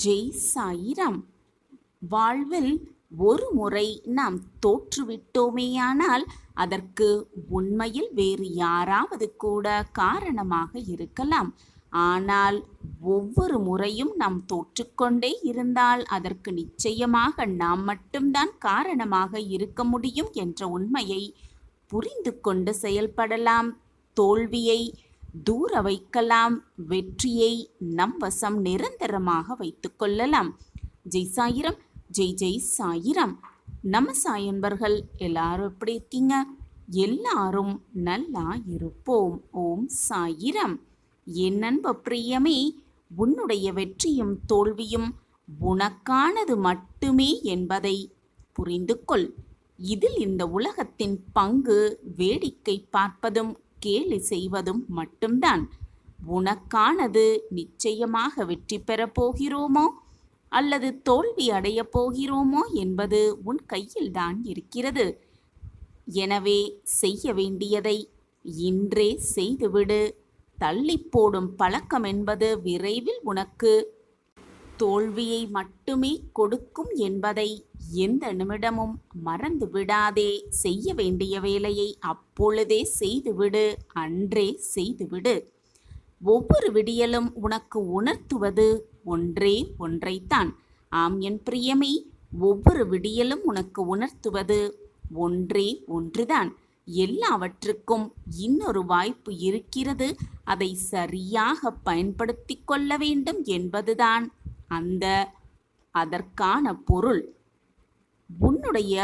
ஜெய் சாயிராம். வாழ்வில் ஒரு முறை நாம் தோற்றுவிட்டோமேயானால் அதற்கு உண்மையில் வேறு யாராவது கூட காரணமாக இருக்கலாம். ஆனால் ஒவ்வொரு முறையும் நாம் தோற்றுக்கொண்டே இருந்தால் அதற்கு நிச்சயமாக நாம் மட்டும்தான் காரணமாக இருக்க முடியும் என்ற உண்மையை புரிந்து கொண்டு செயல்படலாம். தோல்வியை தூர வைக்கலாம், வெற்றியை நம் வசம் நிரந்தரமாக வைத்துக் கொள்ளலாம். ஜெய் சாயிரம், ஜெய் ஜெய் சாயிரம். நம்ம சாயன்பர்கள் எல்லாரும் எப்படி இருக்கீங்க? எல்லாரும் நல்லா இருப்போம். ஓம் சாயிரம். என் அன்பு பிரியமே, உன்னுடைய வெற்றியும் தோல்வியும் உனக்கானது மட்டுமே என்பதை புரிந்து கொள். இதில் இந்த உலகத்தின் பங்கு வேடிக்கை பார்ப்பதும் கேலி செய்வதும் மட்டும்தான். உனக்கானது நிச்சயமாக வெற்றி பெறப் போகிறோமோ அல்லது தோல்வி அடையப் போகிறோமோ என்பது உன் கையில்தான் இருக்கிறது. எனவே செய்ய வேண்டியதை இன்றே செய்துவிடு. தள்ளி போடும் பழக்கம் என்பது விரைவில் உனக்கு தோல்வியை மட்டுமே கொடுக்கும் என்பதை எந்த நிமிடமும் மறந்து விடாதே. செய்ய வேண்டிய வேலையை அப்பொழுதே செய்துவிடு, அன்றே செய்துவிடு. ஒவ்வொரு விடியலும் உனக்கு உணர்த்துவது ஒன்றே ஒன்றைத்தான். ஆம் என் பிரியமே, ஒவ்வொரு விடியலும் உனக்கு உணர்த்துவது ஒன்றே ஒன்றுதான். எல்லாவற்றுக்கும் இன்னொரு வாய்ப்பு இருக்கிறது. அதை சரியாக பயன்படுத்தி கொள்ள வேண்டும் என்பதுதான் அதற்கான பொருள். உன்னுடைய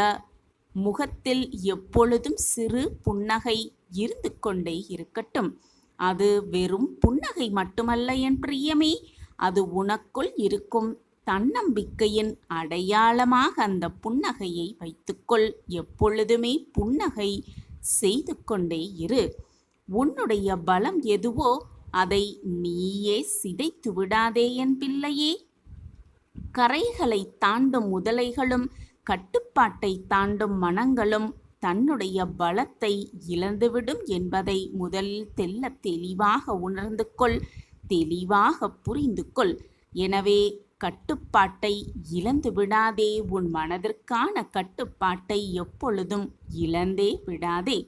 முகத்தில் எப்பொழுதும் சிறு புன்னகை இருந்து கொண்டே இருக்கட்டும். அது வெறும் புன்னகை மட்டுமல்ல என் பிரியமே, அது உனக்குள் இருக்கும் தன்னம்பிக்கையின் அடையாளமாக அந்த புன்னகையை வைத்துக்கொள். எப்பொழுதுமே புன்னகை செய்து கொண்டே இரு. உன்னுடைய பலம் எதுவோ அதை நீயே சிதைத்து விடாதே என் பிள்ளையே. கரைகளை தாண்டும் முதலைகளும் கட்டுப்பாட்டை தாண்டும் மனங்களும் தன்னுடைய பலத்தை இழந்துவிடும் என்பதை முதலில் தெளிவாக உணர்ந்து கொள், தெளிவாக புரிந்து கொள். எனவே கட்டுப்பாட்டை இழந்து விடாதே. உன் மனதிற்கான கட்டுப்பாட்டை எப்பொழுதும் இழந்தே விடாதே.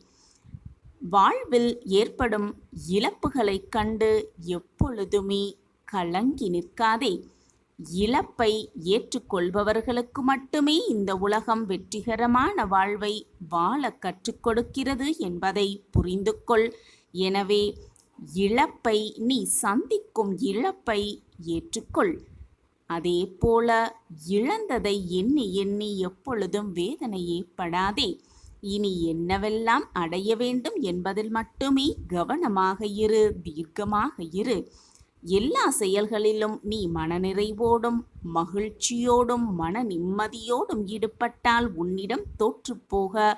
வாழ்வில் ஏற்படும் இழப்புகளை கண்டு எப்பொழுதுமே கலங்கி நிற்காதே. இழப்பை ஏற்றுக்கொள்பவர்களுக்கு மட்டுமே இந்த உலகம் வெற்றிகரமான வாழ்வை வாழ கற்றுக் கொடுக்கிறது என்பதை புரிந்து கொள். எனவே இழப்பை, நீ சந்திக்கும் இழப்பை ஏற்றுக்கொள். அதே போல இழந்ததை எண்ணி எண்ணி எப்பொழுதும் வேதனையே படாதே. இனி என்னவெல்லாம் அடைய வேண்டும் என்பதில் மட்டுமே கவனமாக இரு, தீர்க்கமாக இரு. எல்லா செயல்களிலும் நீ மனநிறைவோடும் மகிழ்ச்சியோடும் மன நிம்மதியோடும் ஈடுபட்டால் உன்னிடம் தோற்றுப்போக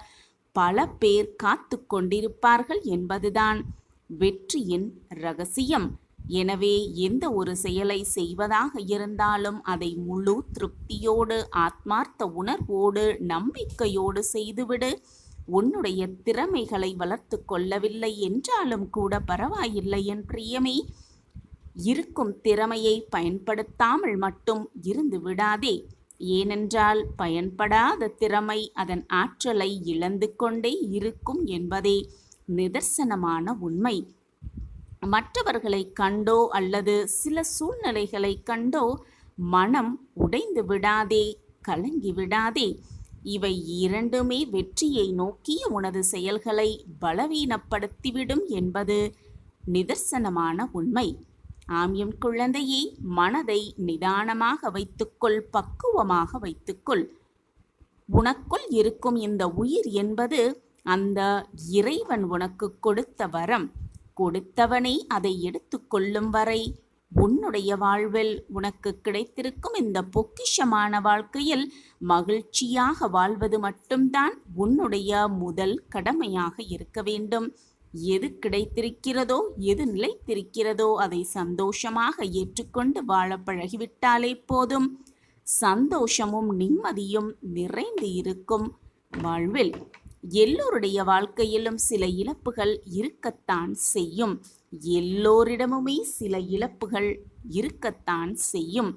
பல பேர் காத்து கொண்டிருப்பார்கள் என்பதுதான் வெற்றியின் ரகசியம். எனவே எந்த ஒரு செயலை செய்வதாக இருந்தாலும் அதை முழு திருப்தியோடு, ஆத்மார்த்த உணர்வோடு, நம்பிக்கையோடு செய்துவிடு. உன்னுடைய திறமைகளை வளர்த்து கொள்ளவில்லை என்றாலும் கூட பரவாயில்லை என் பிரியமே. இருக்கும் திறமையை பயன்படுத்தாமல் மட்டும் இருந்து விடாதே. ஏனென்றால் பயன்படாத திறமை அதன் ஆற்றலை இழந்து கொண்டே இருக்கும் என்பதே நிதர்சனமான உண்மை. மற்றவர்களை கண்டோ அல்லது சில சூழ்நிலைகளை கண்டோ மனம் உடைந்து விடாதே, கலங்கி விடாதே. இவை இரண்டுமே வெற்றியை நோக்கிய உனது செயல்களை பலவீனப்படுத்திவிடும் என்பது நிதர்சனமான உண்மை. ஆம் என் குழந்தையே, மனதை நிதானமாக வைத்துக்கொள், பக்குவமாக வைத்துக்கொள். உனக்குள் இருக்கும் இந்த உயிர் என்பது அந்த இறைவன் உனக்கு கொடுத்த வரம். கொடுத்தவனே அதை எடுத்து கொள்ளும் வரை உன்னுடைய வாழ்வில் உனக்கு கிடைத்திருக்கும் இந்த பொக்கிஷமான வாழ்க்கையில் மகிழ்ச்சியாக வாழ்வது மட்டும்தான் உன்னுடைய முதல் கடமையாக இருக்க வேண்டும். எது கிடைத்திருக்கிறதோ, எது நிலைத்திருக்கிறதோ அதை சந்தோஷமாக ஏற்றுக்கொண்டு வாழ பழகிவிட்டாலே போதும். சந்தோஷமும் நிம்மதியும் நிறைந்து இருக்கும் வாழ்வில். எல்லோருடைய வாழ்க்கையிலும் சில இழப்புகள் இருக்கத்தான் செய்யும். எல்லோரிடமுமே சில இழப்புகள் இருக்கத்தான் செய்யும்.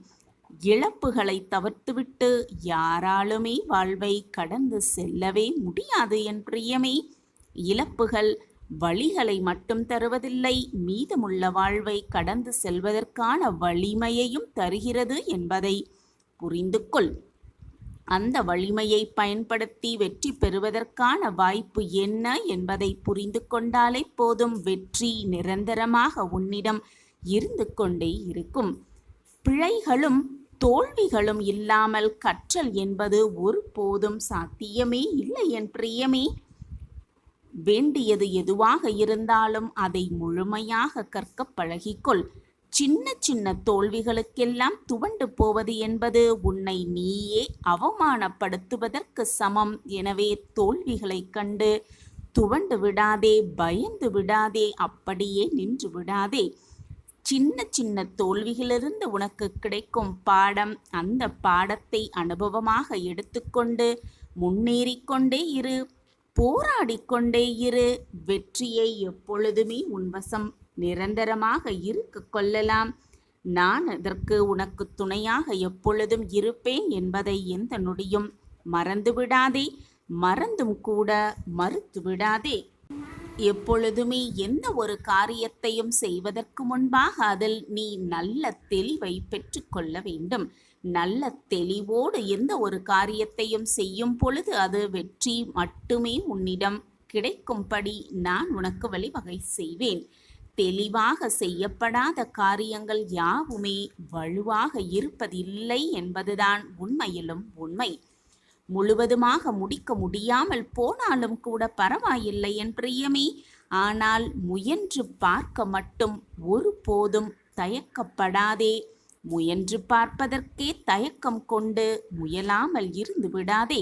இழப்புகளை தவிர்த்துவிட்டு யாராலுமே வாழ்வை கடந்து செல்லவே முடியாது என் பிரியமே. இழப்புகள் வழிகளை மட்டும் தருவதில்லை, மீதமுள்ள வாழ்வை கடந்து செல்வதற்கான வலிமையையும் தருகிறது என்பதை புரிந்து கொள். அந்த வலிமையை பயன்படுத்தி வெற்றி பெறுவதற்கான வாய்ப்பு என்ன என்பதை புரிந்து கொண்டாலே போதும். வெற்றி நிரந்தரமாக உன்னிடம் இருந்து கொண்டே இருக்கும். பிழைகளும் தோல்விகளும் இல்லாமல் கற்றல் என்பது ஒருபோதும் சாத்தியமே இல்லை என் பிரியமே. வேண்டியது எதுவாக இருந்தாலும் அதை முழுமையாக கற்க பழகிக்கொள். சின்ன சின்ன தோல்விகளுக்கெல்லாம் துவண்டு போவது என்பது உன்னை நீயே அவமானப்படுத்துவதற்கு சமம். எனவே தோல்விகளை கண்டு துவண்டு விடாதே, பயந்து விடாதே, அப்படியே நின்று விடாதே. சின்ன சின்ன தோல்விகளிலிருந்து உனக்கு கிடைக்கும் பாடம், அந்த பாடத்தை அனுபவமாக எடுத்துக்கொண்டு முன்னேறிக்கொண்டே இரு, போராடிக்கொண்டே இரு. வெற்றியை எப்பொழுதுமே உன்வசம் நிரந்தரமாக இருக்க கொள்ளலாம். நான் அதற்கு உனக்கு துணையாக எப்பொழுதும் இருப்பேன் என்பதை எந்த நொடியும் மறந்துவிடாதே, மறந்தும் கூட மறுத்து விடாதே. எப்பொழுதுமே எந்த ஒரு காரியத்தையும் செய்வதற்கு முன்பாக அதில் நீ நல்ல தெளிவை பெற்றுக்கொள்ள வேண்டும். நல்ல தெளிவோடு எந்த ஒரு காரியத்தையும் செய்யும் பொழுது அது வெற்றி மட்டுமே உன்னிடம் கிடைக்கும்படி நான் உனக்கு வழிவகை செய்வேன். தெளிவாக செய்யப்படாத காரியங்கள் யாவுமே வலுவாக இருப்பதில்லை என்பதுதான் உண்மையிலும் உண்மை. முழுவதுமாக முடிக்க முடியாமல் போனாலும் கூட பரவாயில்லை என் பிரியமே. ஆனால் முயன்று பார்க்க மட்டும் ஒருபோதும் தயக்கப்படாதே. முயன்று பார்ப்பதற்கே தயக்கம் கொண்டு முயலாமல் இருந்து விடாதே.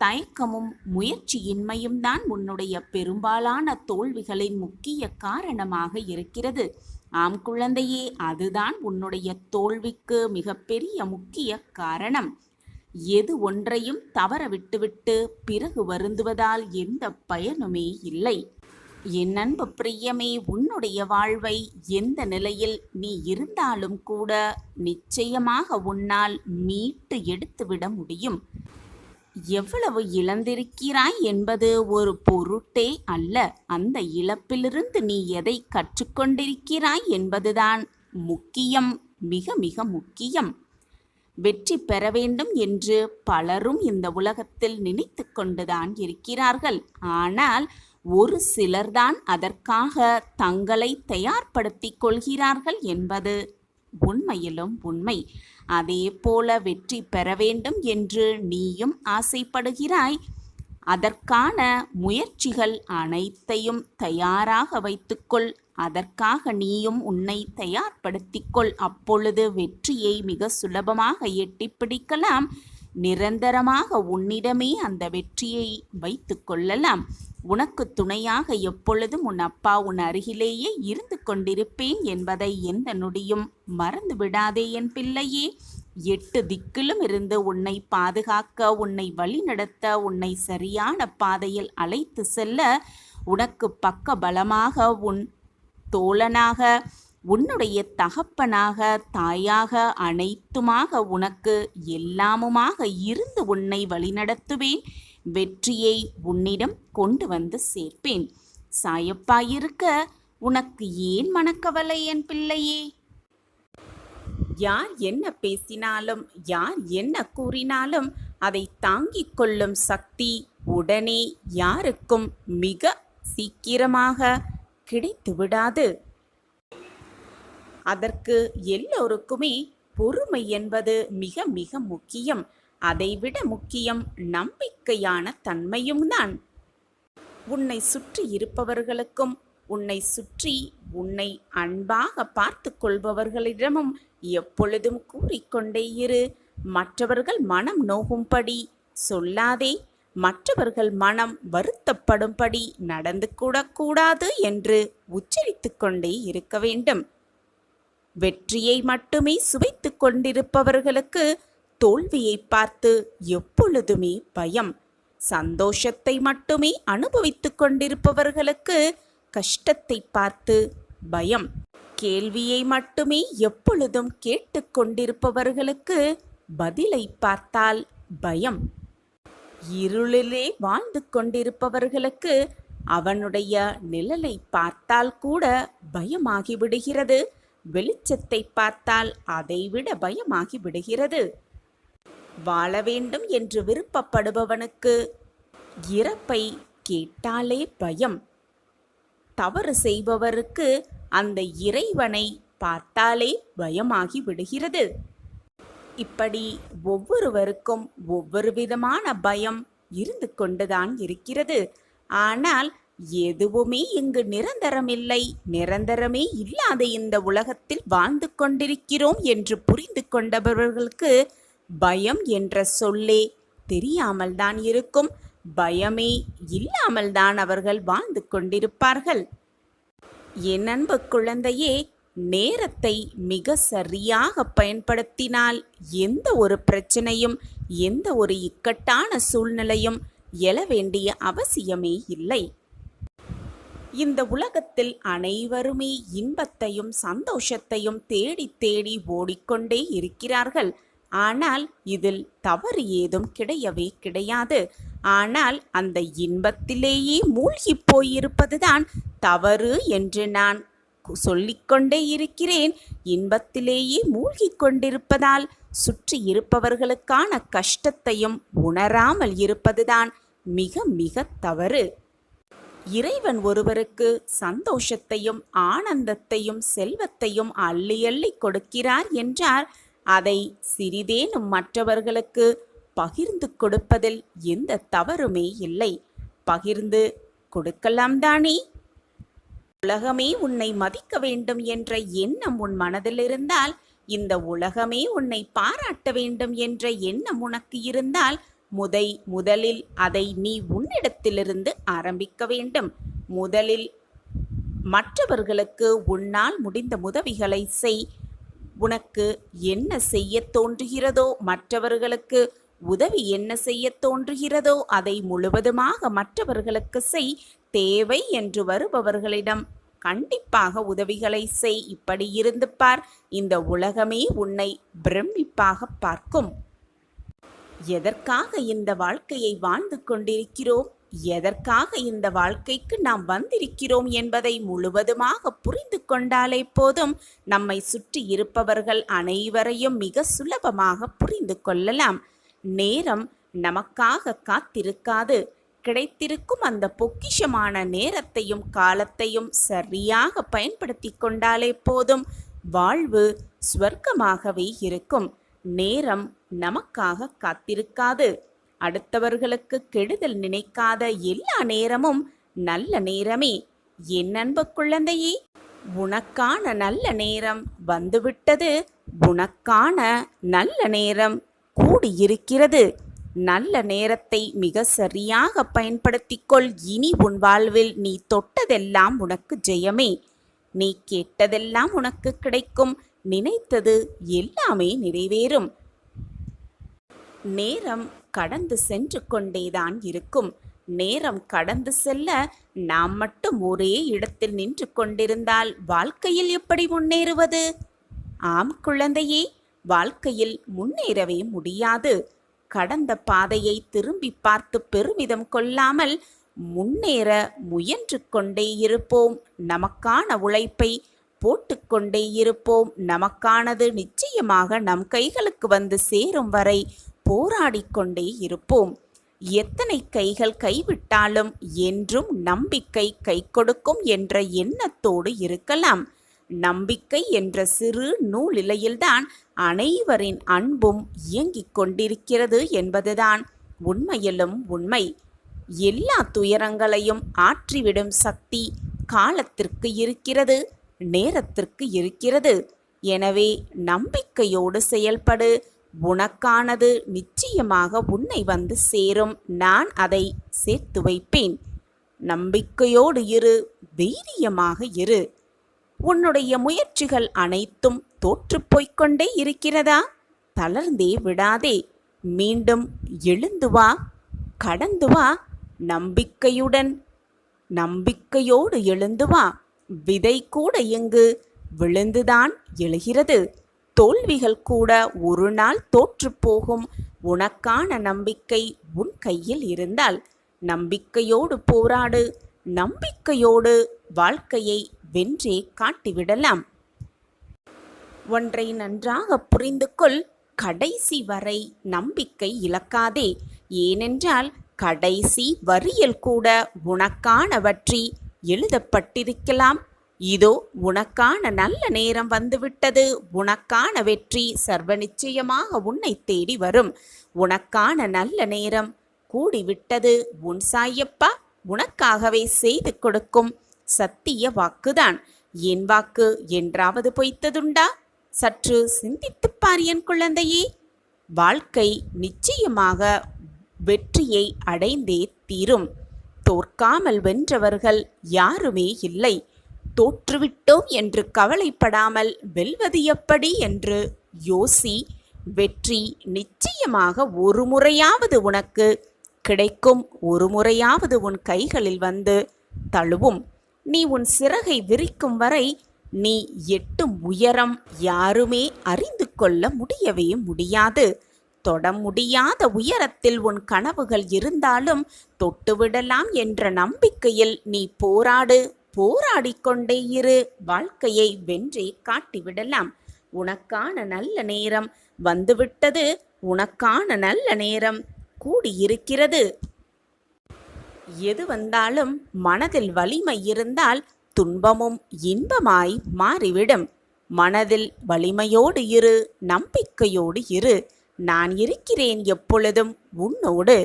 தயக்கமும் முயற்சியின்மையும் தான் உன்னுடைய பெரும்பாலான தோல்விகளின் முக்கிய காரணமாக இருக்கிறது. ஆம் குழந்தையே, அதுதான் உன்னுடைய தோல்விக்கு மிகப்பெரிய முக்கிய காரணம். எது ஒன்றையும் தவற விட்டுவிட்டு பிறகு வருந்துவதால் எந்த பயனுமே இல்லை. என் அன்பு பிரியமே, உன்னுடைய வாழ்வை எந்த நிலையில் நீ இருந்தாலும் கூட நிச்சயமாக உன்னால் மீட்டு எடுத்துவிட முடியும். எவ்வளவு இழந்திருக்கிறாய் என்பது ஒரு பொருட்டே அல்ல. அந்த இழப்பிலிருந்து நீ எதை கற்றுக்கொண்டிருக்கிறாய் என்பதுதான் முக்கியம், மிக மிக முக்கியம். வெற்றி பெற வேண்டும் என்று பலரும் இந்த உலகத்தில் நினைத்து கொண்டுதான் இருக்கிறார்கள். ஆனால் ஒரு சிலர்தான் அதற்காக தங்களை தயார்படுத்திக் கொள்கிறார்கள் என்பது உண்மையிலும் உண்மை. அதே போல வெற்றி பெற வேண்டும் என்று நீயும் ஆசைப்படுகிறாய். அதற்கான முயற்சிகள் அனைத்தையும் தயாராக வைத்துக்கொள். அதற்காக நீயும் உன்னை தயார்படுத்திக்கொள். அப்பொழுது வெற்றியை மிக சுலபமாக எட்டி பிடிக்கலாம். நிரந்தரமாக உன்னிடமே அந்த வெற்றியை வைத்து கொள்ளலாம். உனக்கு துணையாக எப்பொழுதும் உன் அப்பா உன் அருகிலேயே இருந்து கொண்டிருப்பேன் என்பதை எந்த நொடியும் மறந்து விடாதே என் பிள்ளையே. 8 திக்கிலும் இருந்து உன்னை பாதுகாக்க, உன்னை வழிநடத்த, உன்னை சரியான பாதையில் அழைத்து செல்ல, உனக்கு பக்க பலமாக உன் தோழனாக, உன்னுடைய தகப்பனாக, தாயாக, அனைத்துமாக உனக்கு எல்லாமுமாக இருந்து உன்னை வழிநடத்துவேன். வெற்றியை உன்னிடம் கொண்டு வந்து சேர்ப்பேன். சாயப்பாயிருக்க உனக்கு ஏன் மனக்கவலை என் பிள்ளையே? யார் என்ன பேசினாலும், யார் என்ன கூறினாலும் அதை தாங்கிக் கொள்ளும் சக்தி உடனே யாருக்கும் மிக சீக்கிரமாக கிடைத்து விடாது. அதற்கு எல்லோருக்குமே பொறுமை என்பது மிக மிக முக்கியம். அதைவிட முக்கியம் நம்பிக்கையான தன்மையும் தான். உன்னை சுற்றி இருப்பவர்களுக்கும், உன்னை சுற்றி உன்னை அன்பாக பார்த்து கொள்பவர்களிடமும் எப்பொழுதும் கூறிக்கொண்டே இரு. மற்றவர்கள் மனம் நோகும்படி சொல்லாதே. மற்றவர்கள் மனம் வருத்தப்படும்படி நடந்து கூடக்கூடாது என்று உச்சரித்து கொண்டே இருக்க வேண்டும். வெற்றியை மட்டுமே சுவைத்து கொண்டிருப்பவர்களுக்கு தோல்வியை பார்த்து எப்பொழுதுமே பயம். சந்தோஷத்தை மட்டுமே அனுபவித்து கொண்டிருப்பவர்களுக்கு கஷ்டத்தை பார்த்து பயம். கேள்வியை மட்டுமே எப்பொழுதும் கேட்டுக்கொண்டிருப்பவர்களுக்கு பதிலை பார்த்தால் பயம். இருளிலே வாழ்ந்து கொண்டிருப்பவர்களுக்கு அவனுடைய நிழலை பார்த்தால் கூட பயமாகி விடுகிறது. வெளிச்சத்தை பார்த்தால் அதைவிட பயமாகி விடுகிறது. வாழ வேண்டும் என்று விருப்பப்படுபவனுக்கு இறப்பை கேட்டாலே பயம். தவறு செய்பவருக்கு அந்த இறைவனை பார்த்தாலே பயமாகி விடுகிறது. இப்படி ஒவ்வொருவருக்கும் ஒவ்வொரு விதமான பயம் இருந்து கொண்டுதான் இருக்கிறது. ஆனால் எதுவுமே இங்கு நிரந்தரமில்லை. நிரந்தரமே இல்லாத இந்த உலகத்தில் வாழ்ந்து கொண்டிருக்கிறோம் என்று புரிந்து கொண்டவர்களுக்கு பயம் என்ற சொல்லே தெரியாமல் தான் இருக்கும். பயமே இல்லாமல் தான் அவர்கள் வாழ்ந்து கொண்டிருப்பார்கள். என் அன்பு குழந்தையே, நேரத்தை மிக சரியாக பயன்படுத்தினால் எந்த ஒரு பிரச்சனையும் எந்த ஒரு இக்கட்டான சூழ்நிலையும் எழ வேண்டிய அவசியமே இல்லை. இந்த உலகத்தில் அனைவருமே இன்பத்தையும் சந்தோஷத்தையும் தேடி தேடி ஓடிக்கொண்டே இருக்கிறார்கள். ஆனால் இதில் தவறு ஏதும் கிடையவே கிடையாது. ஆனால் அந்த இன்பத்திலேயே மூழ்கி போயிருப்பதுதான் தவறு என்று நான் சொல்லிக்கொண்டே இருக்கிறேன். இன்பத்திலேயே மூழ்கி கொண்டிருப்பதால் சுற்றி இருப்பவர்களுக்கான கஷ்டத்தையும் உணராமல் இருப்பதுதான் மிக மிக தவறு. இறைவன் ஒருவருக்கு சந்தோஷத்தையும் ஆனந்தத்தையும் செல்வத்தையும் அள்ளி அள்ளி கொடுக்கிறார் என்றார். அதை சிறிதேனும் மற்றவர்களுக்கு பகிர்ந்து கொடுப்பதில் எந்த தவறுமே இல்லை. பகிர்ந்து கொடுக்கலாம் தானே? உலகமே உன்னை மதிக்க வேண்டும் என்ற எண்ணம் உன் மனதில் இருந்தால், இந்த உலகமே உன்னை பாராட்ட வேண்டும் என்ற எண்ணம் உனக்கு இருந்தால், முதலில் அதை நீ உன்னிடத்திலிருந்து ஆரம்பிக்க வேண்டும். முதலில் மற்றவர்களுக்கு உன்னால் முடிந்த உதவிகளை செய். உனக்கு என்ன செய்ய தோன்றுகிறதோ, மற்றவர்களுக்கு உதவி என்ன செய்ய தோன்றுகிறதோ அதை முழுவதுமாக மற்றவர்களுக்கு செய். தேவை என்று வருபவர்களிடம் கண்டிப்பாக உதவிகளை செய். இப்படி இருந்து பார். இந்த உலகமே உன்னை பிரமிப்பாக பார்க்கும். எதற்காக இந்த வாழ்க்கையை வாழ்ந்து கொண்டிருக்கிறோம், எதற்காக இந்த வாழ்க்கைக்கு நாம் வந்திருக்கிறோம் என்பதை முழுவதுமாக புரிந்து கொண்டாலே போதும், நம்மை சுற்றி இருப்பவர்கள் அனைவரையும் மிக சுலபமாக புரிந்து கொள்ளலாம். நேரம் நமக்காக காத்திருக்காது. கிடைத்திருக்கும் அந்த பொக்கிஷமான நேரத்தையும் காலத்தையும் சரியாக பயன்படுத்தி கொண்டாலே போதும், வாழ்வு ஸ்வர்க்கமாகவே இருக்கும். நேரம் நமக்காக காத்திருக்காது. அடுத்தவர்களுக்கு கெடுதல் நினைக்காத எல்லா நேரமும் நல்ல நேரமே. என் அன்பு குழந்தையே, உனக்கான நல்ல நேரம் வந்துவிட்டது. உனக்கான நல்ல நேரம் கூடியிருக்கிறது. நல்ல நேரத்தை மிக சரியாக பயன்படுத்திக்கொள். இனி உன் வாழ்வில் நீ தொட்டதெல்லாம் உனக்கு ஜெயமே. நீ கேட்டதெல்லாம் உனக்கு கிடைக்கும். நினைத்தது எல்லாமே நிறைவேறும். நேரம் கடந்து சென்று கொண்டேதான் இருக்கும். நேரம் கடந்து செல்ல நாம் மட்டும் ஒரே இடத்தில் நின்று கொண்டிருந்தால் வாழ்க்கையில் எப்படி முன்னேறுவது? ஆம் குழந்தையே, வாழ்க்கையில் முன்னேறவே முடியாது. கடந்த பாதையை திரும்பி பார்த்து பெருமிதம் கொள்ளாமல் முன்னேற முயன்று கொண்டே இருப்போம். நமக்கான உழைப்பை போட்டுக்கொண்டே இருப்போம். நமக்கானது நிச்சயமாக நம் கைகளுக்கு வந்து சேரும் வரை போராடிக்கொண்டே இருப்போம். எத்தனை கைகள் கைவிட்டாலும் என்றும் நம்பிக்கை கை கொடுக்கும் என்ற எண்ணத்தோடு இருக்கலாம். நம்பிக்கை என்ற சிறு நூலிலையில்தான் அனைவரின் அன்பும் இயங்கிக் கொண்டிருக்கிறது என்பதுதான் உண்மையிலும் உண்மை. எல்லா துயரங்களையும் ஆற்றிவிடும் சக்தி காலத்திற்கு இருக்கிறது, நேரத்திற்கு இருக்கிறது. எனவே நம்பிக்கையோடு செயல்படு. உனக்கானது நிச்சயமாக உன்னை வந்து சேரும். நான் அதை சேர்த்து வைப்பேன். நம்பிக்கையோடு இரு, தைரியமாக இரு. உன்னுடைய முயற்சிகள் அனைத்தும் தோற்றுப்போய்க் கொண்டே இருக்கிறதா? தளர்ந்தே விடாதே. மீண்டும் எழுந்து வா, கடந்து வா. நம்பிக்கையோடு எழுந்து வா. விதை கூட இங்கு விழுந்துதான் எழுகிறது. தோல்விகள் கூட ஒரு நாள் தோற்றுப்போகும். உனக்கான நம்பிக்கை உன் கையில் இருந்தால் நம்பிக்கையோடு போராடு. நம்பிக்கையோடு வாழ்க்கையை வென்றே காட்டிவிடலாம். ஒன்றை நன்றாக புரிந்து கொள். கடைசி வரை நம்பிக்கை இழக்காதே. ஏனென்றால் கடைசி வரியில் கூட உனக்கான வெற்றி எழுதப்பட்டிருக்கலாம். இதோ உனக்கான நல்ல நேரம் வந்துவிட்டது. உனக்கான வெற்றி சர்வ நிச்சயமாக உன்னை தேடி வரும். உனக்கான நல்ல நேரம் கூடிவிட்டது. உன் சாயப்பா உனக்காகவே செய்து கொடுக்கும் சத்திய வாக்குதான். என் வாக்கு என்றாவது பொய்த்ததுண்டா? சற்று சிந்தித்துப்பார் என் குழந்தையே. வாழ்க்கை நிச்சயமாக வெற்றியை அடைந்தே தீரும். தோற்காமல் வென்றவர்கள் யாருமே இல்லை. தோற்றுவிட்டோம் என்று கவலைப்படாமல் வெல்வது எப்படி என்று யோசி. வெற்றி நிச்சயமாக ஒரு முறையாவது உனக்கு கிடைக்கும். ஒரு முறையாவது உன் கைகளில் வந்து தழுவும். நீ உன் சிறகை விரிக்கும் வரை நீ எட்டும் உயரம் யாருமே அறிந்து கொள்ள முடியவே முடியாது. தொட முடியாத உயரத்தில் உன் கனவுகள் இருந்தாலும் தொட்டுவிடலாம் என்ற நம்பிக்கையில் நீ போராடு. போராடிக்கொண்டே இரு. வாழ்க்கையை வென்றே காட்டிவிடலாம். உனக்கான நல்ல நேரம் வந்துவிட்டது. உனக்கான நல்ல நேரம் கூடியிருக்கிறது. எது வந்தாலும் மனதில் வலிமை இருந்தால் துன்பமும் இன்பமாய் மாறிவிடும். மனதில் வலிமையோடு இரு. நம்பிக்கையோடு இரு. நான் இருக்கிறேன் எப்பொழுதும் உன்னோடு.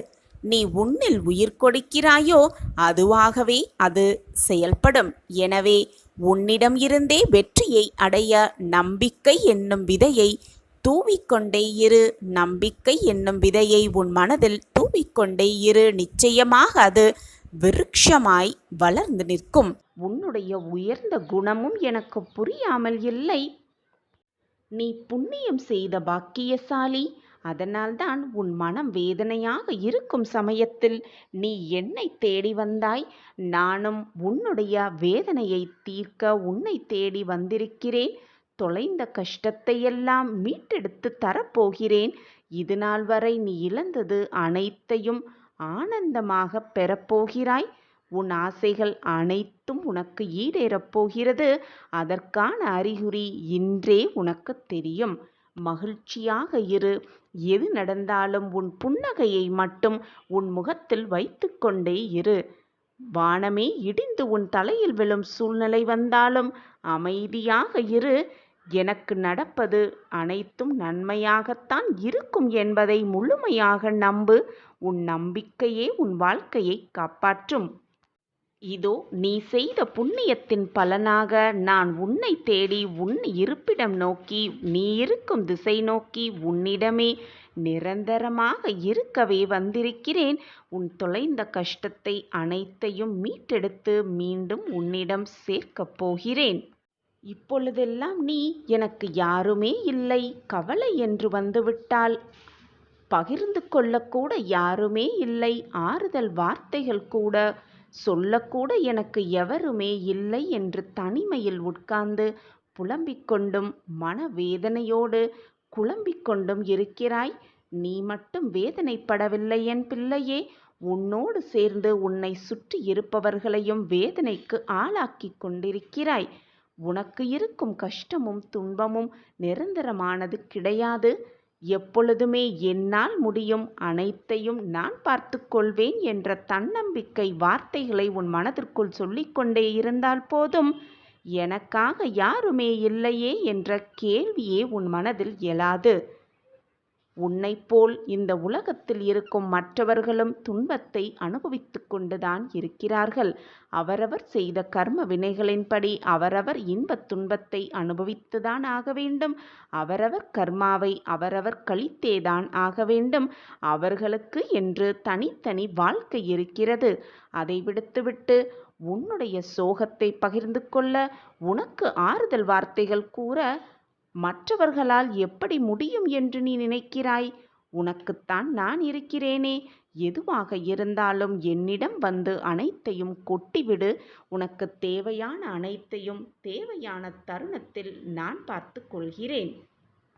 நீ உன்னில் உயிர் கொடுக்கிறாயோ அதுவாகவே அது செயல்படும். எனவே உன்னிடம் இருந்தே வெற்றியை அடைய நம்பிக்கை என்னும் விதையை தூவிக்கொண்டே இரு. நம்பிக்கை என்னும் விதையை உன் மனதில் தூவிக்கொண்டே இரு. நிச்சயமாக அது விருட்சமாய் வளர்ந்து நிற்கும். உன்னுடைய உயர்ந்த குணமும் எனக்கு புரியாமல் இல்லை. நீ புண்ணியம் செய்த பாக்கியசாலி. அதனால்தான் உன் மனம் வேதனையாக இருக்கும் சமயத்தில் நீ என்னை தேடி வந்தாய். நானும் உன்னுடைய வேதனையை தீர்க்க உன்னை தேடி வந்திருக்கிறேன். தொலைந்த கஷ்டத்தையெல்லாம் மீட்டெடுத்து தரப்போகிறேன். இது நாள் வரை நீ இழந்தது அனைத்தையும் ஆனந்தமாக பெறப்போகிறாய். உன் ஆசைகள் அனைத்தும் உனக்கு ஈடேறப் போகிறது. அதற்கான அறிகுறி இன்றே உனக்கு தெரியும். மகிழ்ச்சியாக இரு. எது நடந்தாலும் உன் புன்னகையை மட்டும் உன் முகத்தில் வைத்து கொண்டே இரு. வானமே இடிந்து உன் தலையில் விழும் சூழ்நிலை வந்தாலும் அமைதியாக இரு. எனக்கு நடப்பது அனைத்தும் நன்மையாகத்தான் இருக்கும் என்பதை முழுமையாக நம்பு. உன் நம்பிக்கையே உன் வாழ்க்கையை காப்பாற்றும். இதோ நீ செய்த புண்ணியத்தின் பலனாக நான் உன்னை தேடி உன் இருப்பிடம் நோக்கி நீ இருக்கும் திசை நோக்கி உன்னிடமே நிரந்தரமாக இருக்கவே வந்திருக்கிறேன். உன் தொலைந்த கஷ்டத்தை அனைத்தையும் மீட்டெடுத்து மீண்டும் உன்னிடம் சேர்க்கப் போகிறேன். இப்பொழுதெல்லாம் நீ எனக்கு யாருமே இல்லை கவலை என்று வந்துவிட்டால் பகிர்ந்து கொள்ளக்கூட யாருமே இல்லை. ஆறுதல் வார்த்தைகள் கூட சொல்லக்கூட எனக்கு எவருமே இல்லை என்று தனிமையில் உட்கார்ந்து புலம்பிக் கொண்டும் மனவேதனையோடு குழம்பிக் கொண்டும் இருக்கிறாய். நீ மட்டும் வேதனைப்படவில்லை என் பிள்ளையே. உன்னோடு சேர்ந்து உன்னை சுற்றி இருப்பவர்களையும் வேதனைக்கு ஆளாக்கி கொண்டிருக்கிறாய். உனக்கு இருக்கும் கஷ்டமும் துன்பமும் நிரந்தரமானது கிடையாது. எப்பொழுதுமே என்னால் முடியும், அனைத்தையும் நான் பார்த்து கொள்வேன் என்ற தன்னம்பிக்கை வார்த்தைகளை உன் மனதிற்குள் சொல்லிக்கொண்டே இருந்தால் போதும். எனக்காக யாருமே இல்லையே என்ற கேள்வியே உன் மனதில் எழாது. உன்னைப் போல் இந்த உலகத்தில் இருக்கும் மற்றவர்களும் துன்பத்தை அனுபவித்து கொண்டுதான் இருக்கிறார்கள். அவரவர் செய்த கர்ம வினைகளின்படி அவரவர் இன்பத் துன்பத்தை அனுபவித்துதான் ஆக வேண்டும். அவரவர் கர்மாவை அவரவர் கழித்தேதான் ஆக வேண்டும். அவர்களுக்கு என்று தனித்தனி வாழ்க்கை இருக்கிறது. அதை விடுத்துவிட்டு உன்னுடைய சோகத்தை பகிர்ந்து கொள்ள, உனக்கு ஆறுதல் வார்த்தைகள் கூற மற்றவர்களால் எப்படி முடியும் என்று நீ நினைக்கிறாய்? உனக்குத்தான் நான் இருக்கிறேனே. எதுவாக இருந்தாலும் என்னிடம் வந்து அனைத்தையும் கொட்டிவிடு. உனக்கு தேவையான அனைத்தையும் தேவையான தருணத்தில் நான் பார்த்துக் கொள்கிறேன்.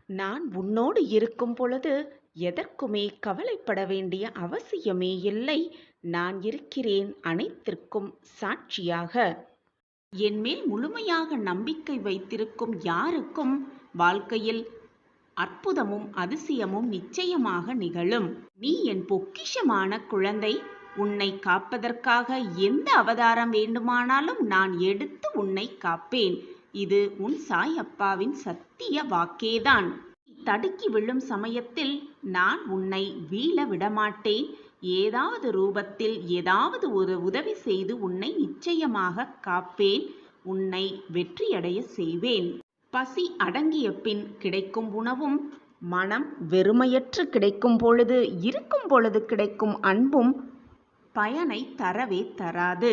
நான் உன்னோடு இருக்கும் பொழுது எதற்குமே கவலைப்பட வேண்டிய அவசியமே இல்லை. நான் இருக்கிறேன் அனைத்திற்கும் சாட்சியாக. என்மேல் முழுமையாக நம்பிக்கை வைத்திருக்கும் யாருக்கும் வாழ்க்கையில் அற்புதமும் அதிசயமும் நிச்சயமாக நிகழும். நீ என் பொக்கிஷமான குழந்தை. உன்னை காப்பதற்காக எந்த அவதாரம் வேண்டுமானாலும் நான் எடுத்து உன்னை காப்பேன். இது உன் சாய் அப்பாவின் சத்திய வாக்கேதான். தடுக்கி விழும் சமயத்தில் நான் உன்னை வீழ விடமாட்டேன். ஏதாவது ரூபத்தில் ஏதாவது ஒரு உதவி செய்து உன்னை நிச்சயமாக காப்பேன். உன்னை வெற்றியடைய செய்வேன். பசி அடங்கிய பின் கிடைக்கும் உணவும், மனம் வெறுமையற்று கிடைக்கும் பொழுது இருக்கும் பொழுது கிடைக்கும் அன்பும் பயனை தரவே தராது.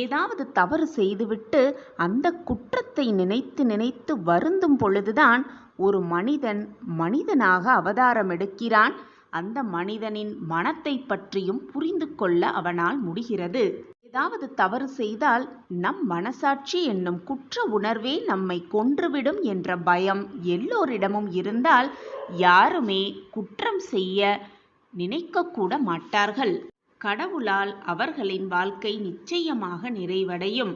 ஏதாவது தவறு செய்துவிட்டு அந்த குற்றத்தை நினைத்து நினைத்து வருந்தும் பொழுதுதான் ஒரு மனிதன் மனிதனாக அவதாரம் எடுக்கிறான். அந்த மனிதனின் மனத்தை பற்றியும் புரிந்து கொள்ள அவனால் முடிகிறது. ஏதாவது தவறு செய்தால் நம் மனசாட்சி என்னும் குற்ற உணர்வே நம்மை கொன்றுவிடும் என்ற பயம் எல்லோரிடமும் இருந்தால் யாருமே குற்றம் செய்ய நினைக்கக்கூட மாட்டார்கள். கடவுளால் அவர்களின் வாழ்க்கை நிச்சயமாக நிறைவடையும்.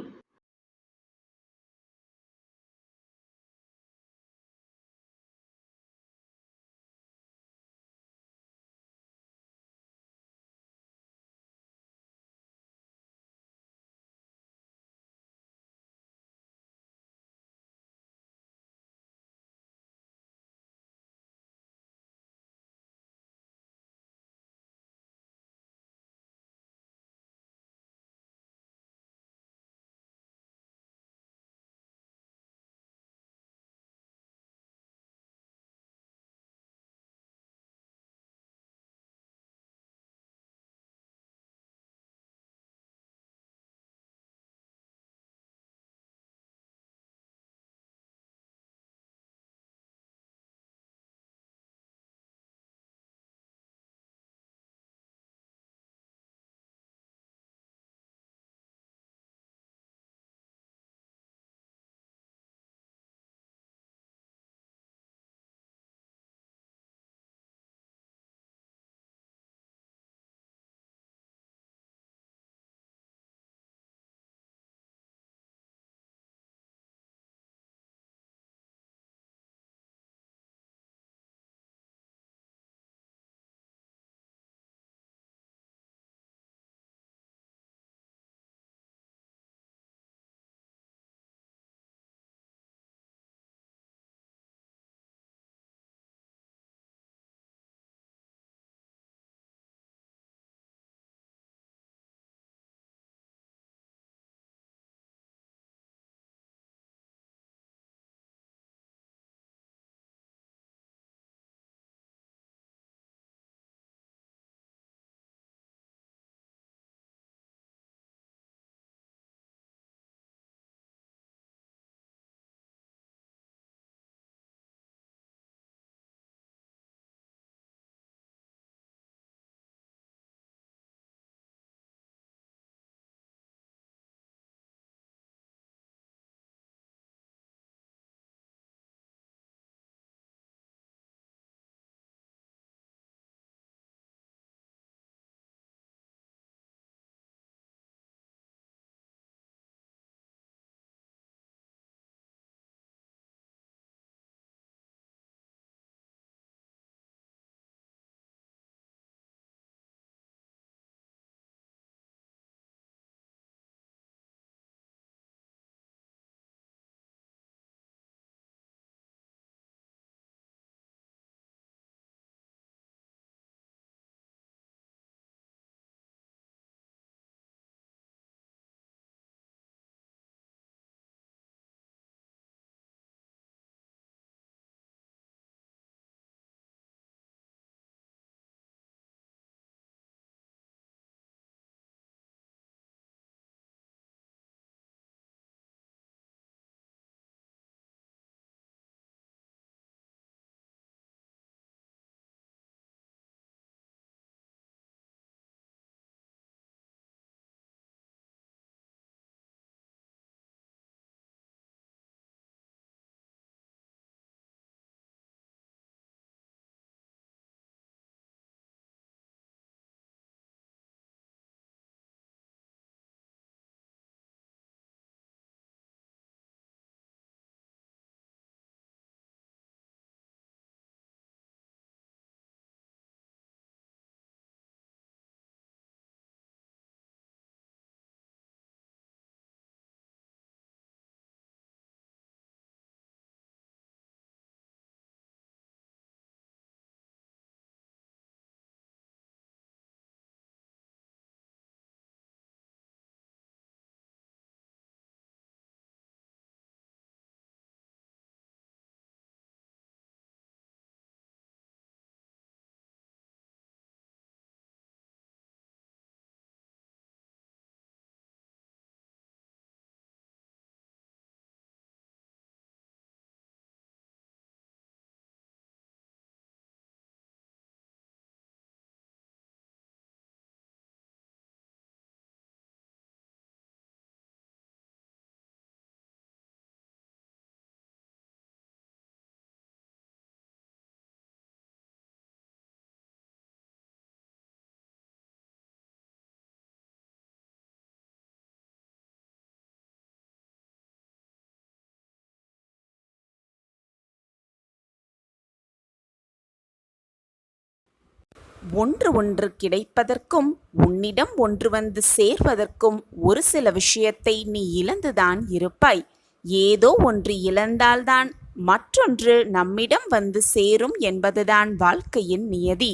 ஒன்று ஒன்று கிடைப்பதற்கும் உன்னிடம் ஒன்று வந்து சேர்வதற்கும் ஒரு சில விஷயத்தை நீ இழந்துதான் இருப்பாய். ஏதோ ஒன்று இழந்தால்தான் மற்றொன்று நம்மிடம் வந்து சேரும் என்பதுதான் வாழ்க்கையின் நியதி.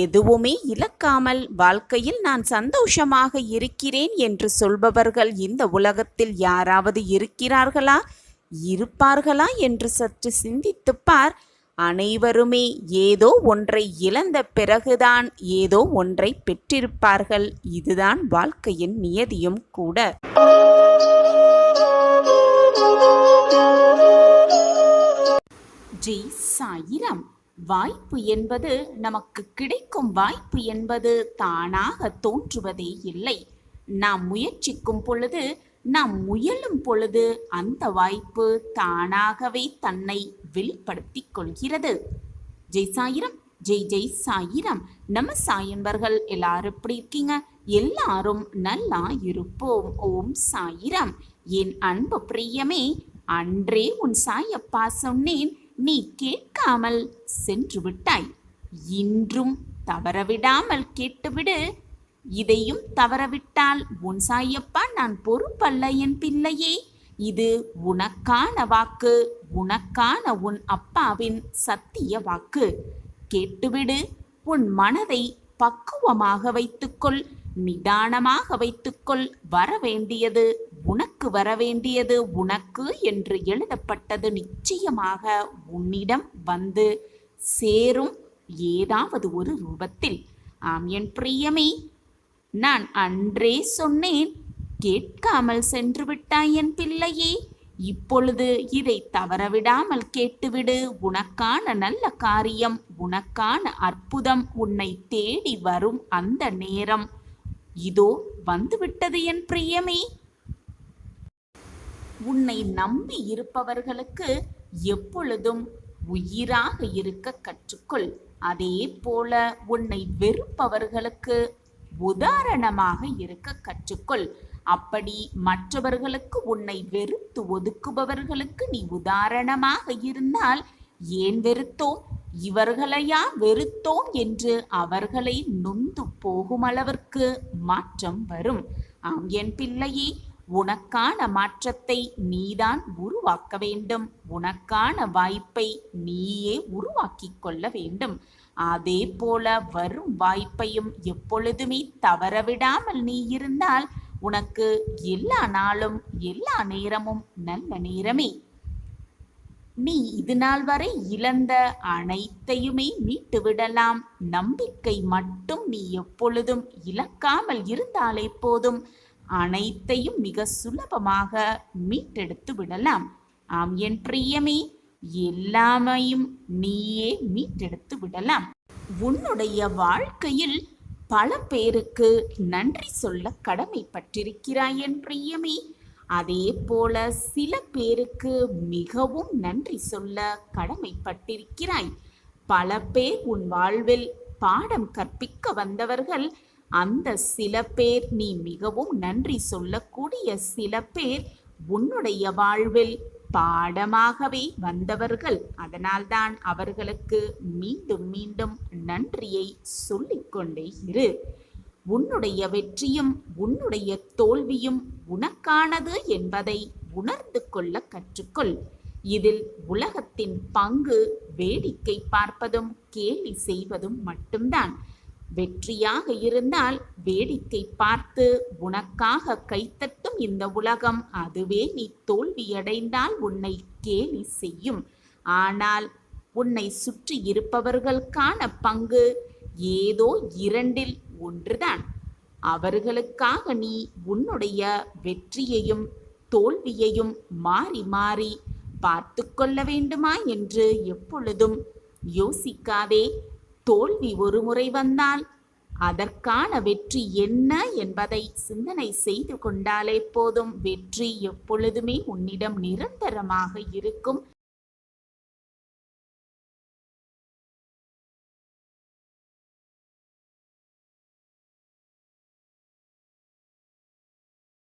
எதுவுமே இழக்காமல் வாழ்க்கையில் நான் சந்தோஷமாக இருக்கிறேன் என்று சொல்பவர்கள் இந்த உலகத்தில் யாராவது இருக்கிறார்களா, இருப்பார்களா என்று சற்று சிந்தித்துப் பார். அனைவருமே ஏதோ ஒன்றை இழந்த பிறகுதான் ஏதோ ஒன்றை பெற்றிருப்பார்கள். இதுதான் வாழ்க்கையின் நியதியும் கூட. ஜெய் சாயிராம். வாய்ப்பு என்பது, நமக்கு கிடைக்கும் வாய்ப்பு என்பது தானாக தோன்றுவதே இல்லை. நாம் முயற்சிக்கும் பொழுது, நாம் முயலும் பொழுது அந்த வாய்ப்பு தானாகவே தன்னை வெளிப்படுத்திக் கொள்கிறது. ஜெய் சாயிரம். ஜெய் ஜெய் சாயிரம். நம்ம சாயன்பர்கள் எல்லாரும் எப்படி இருக்கீங்க? எல்லாரும் நல்லா இருப்போம். ஓம் சாயிரம். என் அன்பு பிரியமே, அன்றே உன் சாயப்பா சொன்னேன், நீ கேட்காமல் சென்று விட்டாய். இன்றும் தவறவிடாமல் கேட்டுவிடு. இதையும் தவறவிட்டால் உன் சாயப்பா நான் பொறுப்பல்ல என் பிள்ளையே. இது உனக்கான வாக்கு, உனக்கான உன் அப்பாவின் சத்திய வாக்கு. கேட்டுவிடு. உன் மனதை பக்குவமாக வைத்துக்கொள், நிதானமாக வைத்துக்கொள். வரவேண்டியது உனக்கு, வரவேண்டியது உனக்கு என்று எழுதப்பட்டது நிச்சயமாக உன்னிடம் வந்து சேரும், ஏதாவது ஒரு ரூபத்தில். ஆம் என் பிரியமே, நான் அன்றே சொன்னேன், கேட்காமல் சென்று விட்டாய் என் பிள்ளையே. இப்பொழுது இதை தவறவிடாமல் கேட்டுவிடு. உனக்கான நல்ல காரியம், உனக்கான அற்புதம் உன்னை தேடி வரும் அந்த நேரம் இதோ வந்துவிட்டது என் பிரியமே. உன்னை நம்பி இருப்பவர்களுக்கு எப்பொழுதும் உயிராக இருக்க கற்றுக்கொள். அதே போல உன்னை வெறுப்பவர்களுக்கு உதாரணமாக இருக்க கற்றுக்கொள். அப்படி மற்றவர்களுக்கு, உன்னை வெறுத்து ஒதுக்குபவர்களுக்கு நீ உதாரணமாக இருந்தால், ஏன் வெறுத்தோம், இவர்களையா வெறுத்தோம் என்று அவர்களை நொந்து போகும் அளவிற்கு மாற்றம் வரும். ஆம் என் பிள்ளையே, உனக்கான மாற்றத்தை நீதான் உருவாக்க வேண்டும். உனக்கான வாய்ப்பை நீயே உருவாக்கிக் கொள்ள வேண்டும். அதே போல வரும் வாய்ப்பையும் எப்பொழுதுமே தவறவிடாமல் நீ இருந்தால் உனக்கு எல்லா நாளும் எல்லா நேரமும் நல்ல நேரமே. நீ இது நாள் வரை இழந்த அனைத்தையுமே மீட்டு விடலாம். நம்பிக்கை மட்டும் நீ எப்பொழுதும் இழக்காமல் இருந்தாலே போதும், அனைத்தையும் மிக சுலபமாக மீட்டெடுத்து விடலாம். ஆம் என் பிரியமே, எல்லாமையும் நீயே மீட்டெடுத்து விடலாம். உன்னுடைய வாழ்க்கையில் பல பேருக்கு நன்றி சொல்ல கடமைப்பட்டிருக்கிறாய் என் பிரியமே. அதே போல சில பேருக்கு மிகவும் நன்றி சொல்ல கடமைப்பட்டிருக்கிறாய். பல பேர் உன் வாழ்வில் பாடம் கற்பிக்க வந்தவர்கள். அந்த சில பேர், நீ மிகவும் நன்றி சொல்லக்கூடிய சில பேர் உன்னுடைய வாழ்வில் பாடமாகவே வந்தவர்கள். அதனால்தான் அவர்களுக்கு மீண்டும் மீண்டும் நன்றியை சொல்லிக்கொண்டே இரு. உன்னுடைய வெற்றியும் உன்னுடைய தோல்வியும் உனக்கானது என்பதை உணர்ந்து கொள்ள கற்றுக்கொள். இதில் உலகத்தின் பங்கு வேடிக்கை பார்ப்பதும் கேலி செய்வதும் மட்டும்தான். வெற்றியாக இருந்தால் வேடிக்கை பார்த்து உனக்காக கைத்தட்டும் இந்த உலகம். அதுவே நீ தோல்வியடைந்தால் உன்னை கேலி செய்யும். ஆனால் உன்னை சுற்றி இருப்பவர்களுக்கான பங்கு ஏதோ 2இல் 1தான். அவர்களுக்காக நீ உன்னுடைய வெற்றியையும் தோல்வியையும் மாறி மாறி பார்த்து கொள்ள வேண்டுமா என்று எப்பொழுதும் யோசிக்காதே. தோல்வி ஒரு முறை வந்தால் அதற்கான வெற்றி என்ன என்பதை சிந்தனை செய்து கொண்டாலே போதும். வெற்றி எப்பொழுதுமே உன்னிடம் நிரந்தரமாக இருக்கும்.